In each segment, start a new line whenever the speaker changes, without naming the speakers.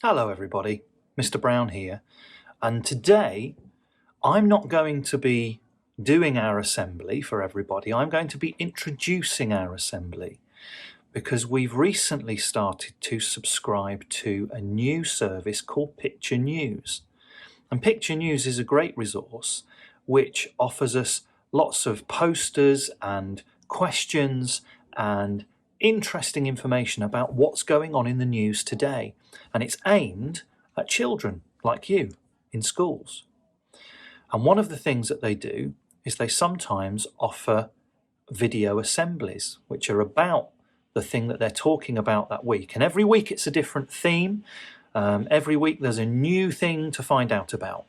Hello everybody, Mr. Brown here, and today I'm not going to be doing our assembly for everybody, I'm going to be introducing our assembly because we've recently started to subscribe to a new service called Picture News. And Picture News is a great resource which offers us lots of posters and questions and interesting information about what's going on in the news today. And it's aimed at children like you in schools. And one of the things that they do is they sometimes offer video assemblies, which are about the thing that they're talking about that week. And every week it's a different theme. Every week there's a new thing to find out about.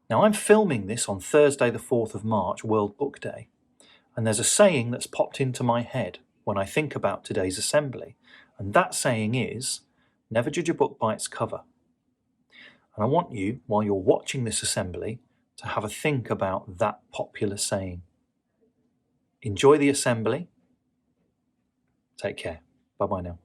Now I'm filming this on Thursday the 4th of March, World Book Day. And there's a saying that's popped into my head when I think about today's assembly. And that saying is, never judge a book by its cover. And I want you, while you're watching this assembly, to have a think about that popular saying. Enjoy the assembly. Take care. Bye-bye now.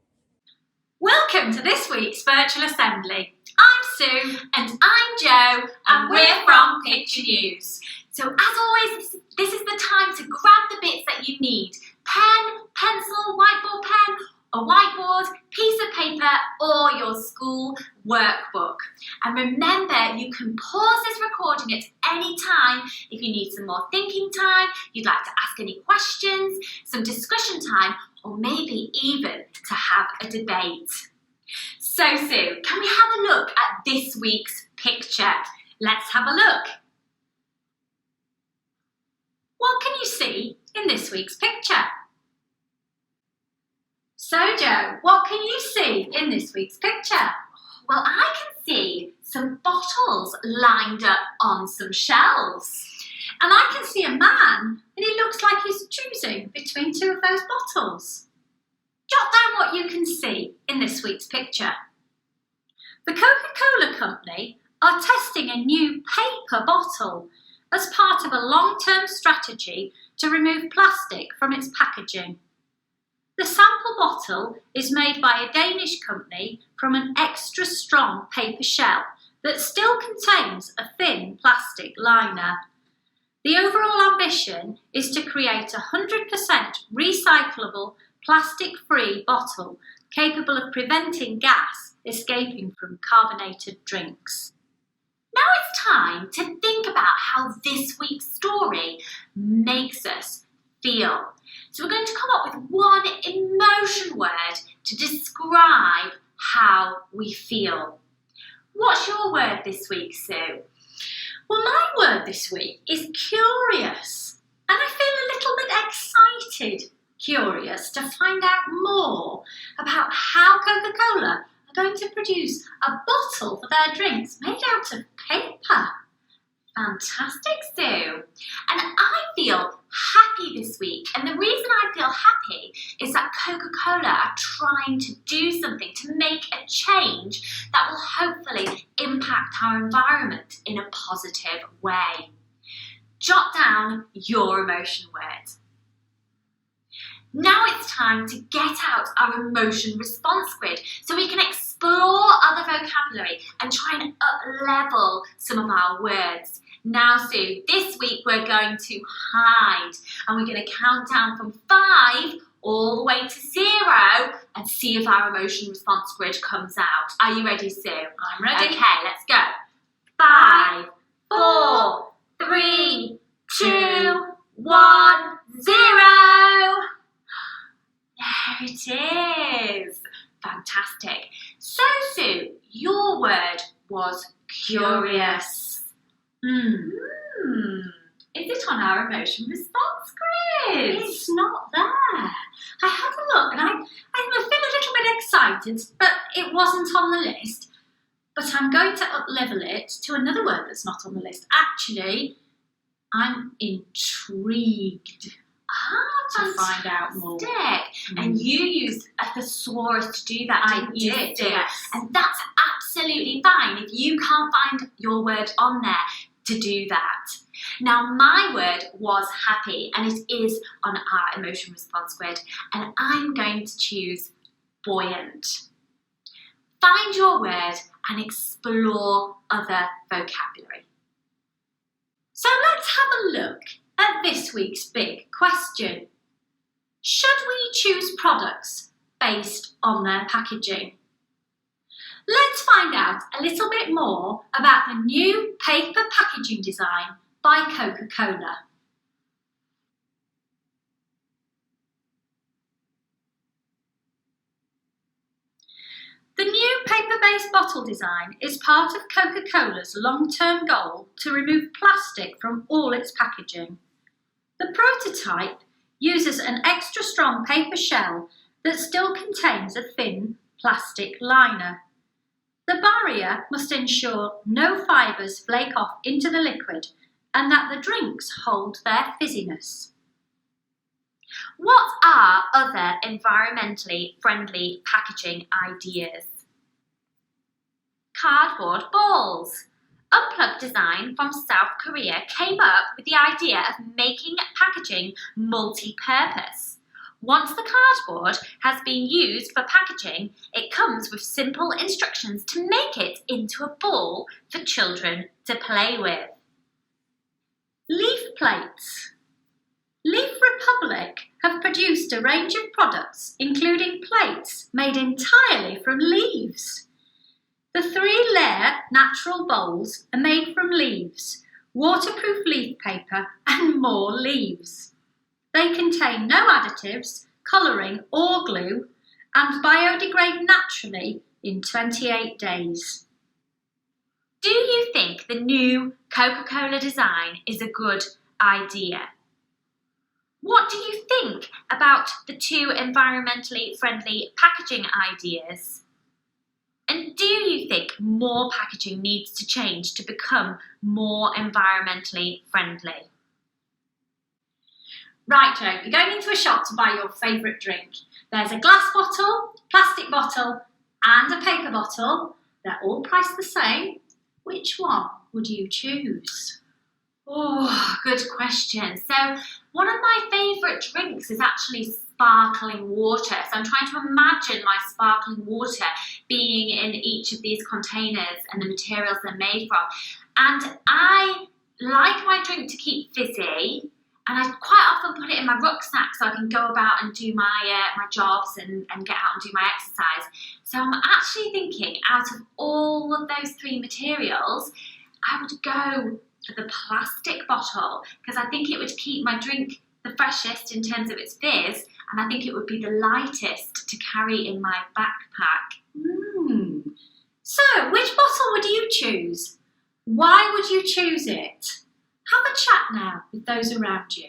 Welcome to this week's virtual assembly. I'm Sue. And I'm Jo, and we're from Picture News. So as always, this is the time to grab the bits that you need. Pen, pencil, whiteboard pen, a whiteboard, piece of paper, or your school workbook. And remember, you can pause this recording at any time if you need some more thinking time, you'd like to ask any questions, some discussion time, or maybe even to have a debate. So Sue, can we have a look at this week's picture? Let's have a look. What can you see in this week's picture? So Jo, what can you see in this week's picture? Well, I can see some bottles lined up on some shelves. And I can see a man, and he looks like he's choosing between two of those bottles. Jot down what you can see in this week's picture. The Coca-Cola company are testing a new paper bottle as part of a long-term strategy to remove plastic from its packaging. The sample bottle is made by a Danish company from an extra strong paper shell that still contains a thin plastic liner. The overall ambition is to create a 100% recyclable, plastic-free bottle capable of preventing gas escaping from carbonated drinks. Now it's time to think about how this week's story makes us feel. So we're going to come up with one emotion word to describe how we feel. What's your word this week, Sue? Well, my word this week is curious. And I feel a little bit excited, curious, to find out more about how Coca-Cola are going to produce a bottle for their drinks made out of paper. Fantastic, Sue. And I feel happy this week. And the reason I feel happy is that Coca-Cola are trying to do something to make a change that will hopefully impact our environment in a positive way. Jot down your emotion word. Now it's time to get out our emotion response grid so we can explore other vocabulary and try and up-level some of our words. Now, Sue, this week we're going to hide and we're going to count down from 5 all the way to 0 and see if our emotion response grid comes out. Are you ready, Sue?
I'm ready.
Okay, let's go. 5, 4, 3, 2, 1, 0. There it is. Fantastic. So, Sue, your word was curious. Is it on our emotion response grid?
It's not there.
I had a look and I feel a little bit excited, but it wasn't on the list. But I'm going to up-level it to another word that's not on the list. Actually, I'm intrigued.
To find out more.
And you used a thesaurus to do that, didn't you?
I did, yes.
And that's absolutely fine if you can't find your word on there to do that. Now, my word was happy, and it is on our emotion response grid, and I'm going to choose buoyant. find your word and explore other vocabulary. So let's have a look at this week's big question. Should we choose products based on their packaging? Let's find out a little bit more about the new paper packaging design by Coca-Cola. The new paper-based bottle design is part of Coca-Cola's long-term goal to remove plastic from all its packaging. The prototype uses an extra strong paper shell that still contains a thin plastic liner. The barrier must ensure no fibres flake off into the liquid and that the drinks hold their fizziness. What are other environmentally friendly packaging ideas? Cardboard balls. Unplugged Design from South Korea came up with the idea of making packaging multi-purpose. Once the cardboard has been used for packaging, it comes with simple instructions to make it into a ball for children to play with. Leaf plates. Leaf Republic have produced a range of products, including plates made entirely from leaves. The 3-layer natural bowls are made from leaves, waterproof leaf paper and more leaves. They contain no additives, colouring or glue and biodegrade naturally in 28 days. Do you think the new Coca-Cola design is a good idea? What do you think about the 2 environmentally friendly packaging ideas? And do you think more packaging needs to change to become more environmentally friendly? Right, Joe, you're going into a shop to buy your favourite drink. There's a glass bottle, plastic bottle and a paper bottle. They're all priced the same. Which one would you choose? Oh, good question. So one of my favourite drinks is actually sparkling water. So I'm trying to imagine my sparkling water being in each of these containers and the materials they're made from. And I like my drink to keep fizzy, and I quite often put it in my rucksack so I can go about and do my jobs and get out and do my exercise. So I'm actually thinking, out of all of those 3 materials, I would go for the plastic bottle because I think it would keep my drink the freshest in terms of its fizz, and I think it would be the lightest to carry in my backpack. So, which bottle would you choose? Why would you choose it? Have a chat now with those around you.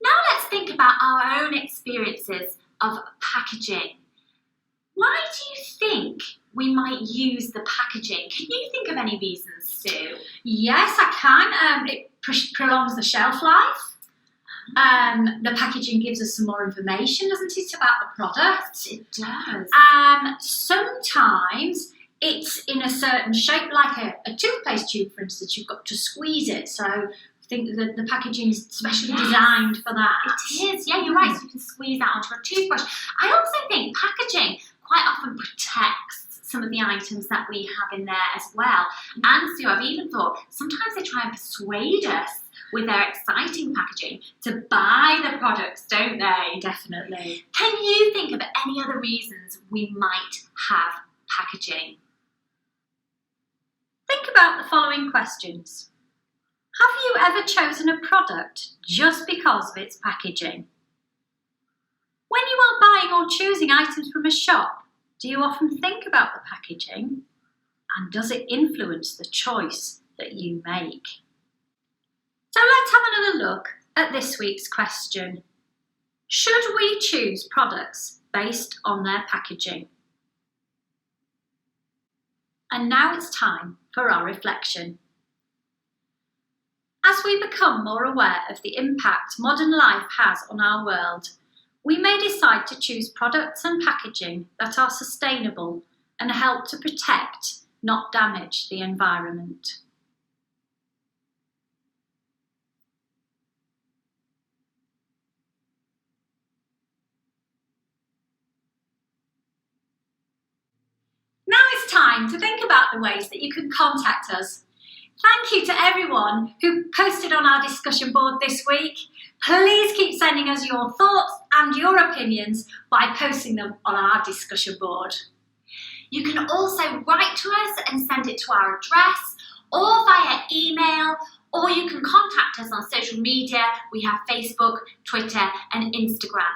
Now let's think about our own experiences of packaging. Why do you think we might use the packaging? Can you think of any reasons, Sue? Yes, I can. It prolongs the shelf life. The packaging gives us some more information, doesn't it, about the product? It does. Sometimes it's in a certain shape, like a toothpaste tube, for instance. You've got to squeeze it, so I think that the packaging is specially designed for that. It is, yeah, you're right, so you can squeeze that onto a toothbrush. I also think packaging quite often protects some of the items that we have in there as well. And Sue, I've even thought sometimes they try and persuade us with their exciting packaging to buy the products, don't they? Definitely. Can you think of any other reasons we might have packaging? Think about the following questions. Have you ever chosen a product just because of its packaging? When you are buying or choosing items from a shop, do you often think about the packaging? And does it influence the choice that you make? So let's have another look at this week's question. Should we choose products based on their packaging? And now it's time for our reflection. As we become more aware of the impact modern life has on our world, we may decide to choose products and packaging that are sustainable and help to protect, not damage, the environment. time to think about the ways that you can contact us. Thank you to everyone who posted on our discussion board this week. Please keep sending us your thoughts and your opinions by posting them on our discussion board.
You can also write to us and send it to our address or via email, or you can contact us on social media. We have Facebook, Twitter and Instagram.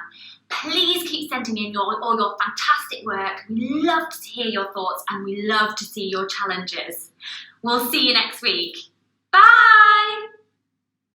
Please keep sending in all your fantastic work. We love to hear your thoughts and we love to see your challenges. We'll see you next week. Bye!